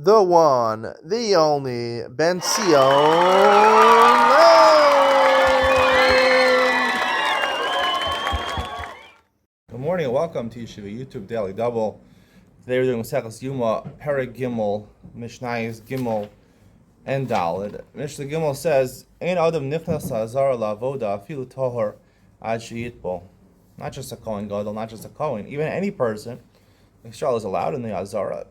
the one, the only, Ben Sion. Good morning and welcome to Yeshiva YouTube Daily Double. Today we're doing Maseches Yoma, Perek Gimel, Mishnayos Gimel, and Daled. Mishnah Gimel says, "Ein adam nichnas ha'azara la'avoda afilu tohar ad she'yitbol." Not just a Kohen Gadol, not just a Kohen, even any person. Israel is allowed in the Azara.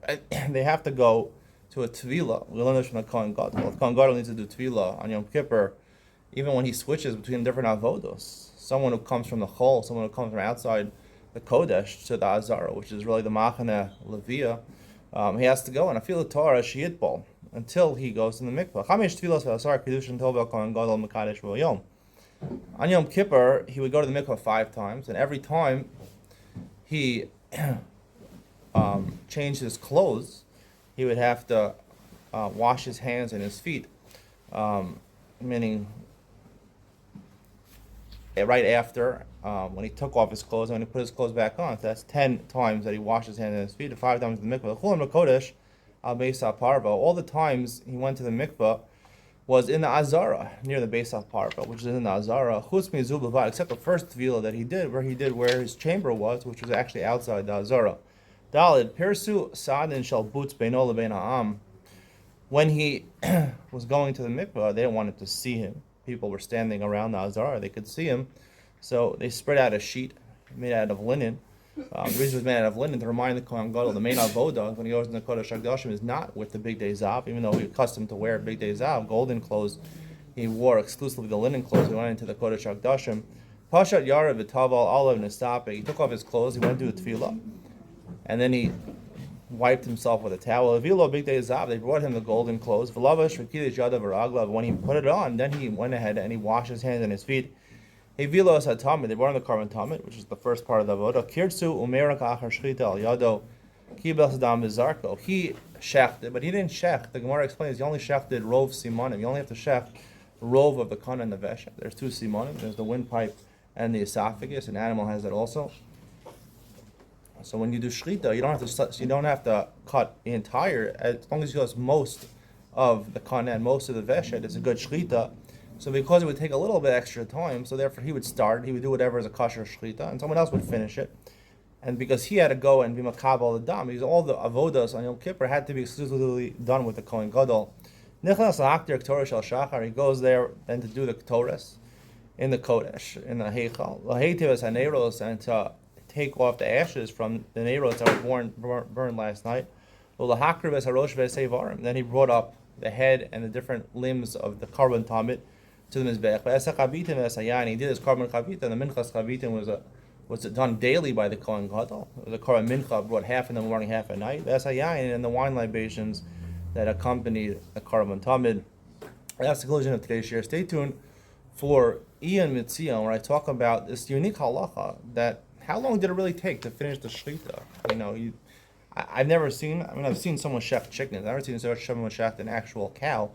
They have to go to a Tvila. We learn this from the Kohen Gadol. The Kohen Gadol needs to do Tvila on Yom Kippur, even when he switches between different avodos. Someone who comes from the Chol, someone who comes from outside the Kodesh to the Azara, which is really the Machane Levia, he has to go and afilu Torah sheyitbol until he goes to the mikvah. Chamesh tfilos ve'asar kedushin tovel Kohen Gadol mekadesh v'yom. On Yom Kippur, he would go to the mikvah 5 times, and every time he changed his clothes, he would have to wash his hands and his feet, meaning right after when he took off his clothes and when he put his clothes back on. So that's 10 times that he washed his hands and his feet, and 5 times in the mikvah. Chulam HaKodesh al Beis HaParva. All the times he went to the mikvah was in the Azara, near the Beis HaParva, which is in the Azara. Chutz mizu b'vad, except the first tvila that he did, where his chamber was, which was actually outside the Azara. Dalid, Pirsu Sa'adin shel butz beino lebein ha'am. When he was going to the mikvah, they didn't want to see him. People were standing around the Azara, they could see him. So they spread out a sheet made out of linen. The reason it was made out of linen to remind the Kohen Gadol, the main avoda, when he goes in the Kodesh HaKadoshim, is not with the Big Day Zav, even though he was accustomed to wear Big Day Zav, golden clothes. He wore exclusively the linen clothes. He went into the Kodesh HaKadoshim. Pashat Yarav v'taval olav nestape. He took off his clothes, he went to the tefillah, and then he wiped himself with a towel. Avilo Big Day Zav, they brought him the golden clothes. V'lavash v'kidish yadav v'raglav. When he put it on, then he went ahead and he washed his hands and his feet. Vilo Satamid, they brought on the carbon tamid, which is the first part of the avodah. Kirtzu umerak achar shchita al yado kibel sadam v'zarko. He shechted, but he didn't shech. The Gemara explains he only shechted rov simonim. You only have to shech rov of the kana and the vesha. There's 2 simonim. There's the windpipe and the esophagus. An animal has that also. So when you do shchita, you don't have to cut the entire. As long as you use most of the kana and most of the vesha, it's a good shchita. So because it would take a little bit extra time, so therefore he would do whatever is a kosher shchita, and someone else would finish it. And because he had to go and be makabel the dam, because all the avodas on Yom Kippur had to be exclusively done with the Kohen Gadol. Nichnas lahaktir Torah shel shachar, he goes there then to do the Torahs in the Kodesh, in the Heichal. Laheitivas haneros, and to take off the ashes from the neros that were burned last night. Lahakrives harosh ve'seivarim. Then he brought up the head and the different limbs of the carbon tamid to the mizbech. He did his carbon chavita, and the minchas chavitin was done daily by the Kohen Gadol. The carbon mincha brought half in the morning, half at night. And the wine libations that accompanied the carbon tamid. That's the conclusion of today's share. Stay tuned for Ian Mitzion, where I talk about this unique halacha that how long did it really take to finish the shechita? I've never seen. I've seen someone shecht chickens. I've never seen someone shecht an actual cow.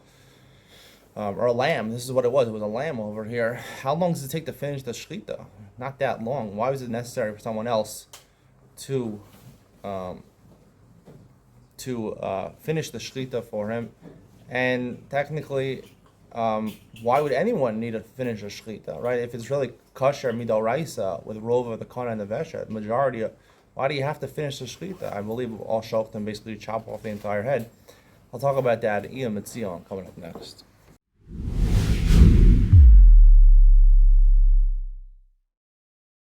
Or a lamb. This is what it was. It was a lamb over here. How long does it take to finish the shechita? Not that long. Why was it necessary for someone else to finish the shechita for him? And technically, why would anyone need to finish a shechita, right? If it's really kosher midoraisa with rov of the kana and the vesha, the majority of, why do you have to finish the shechita? I believe all shoftim basically chop off the entire head. I'll talk about that in Iyam Mitzion coming up next.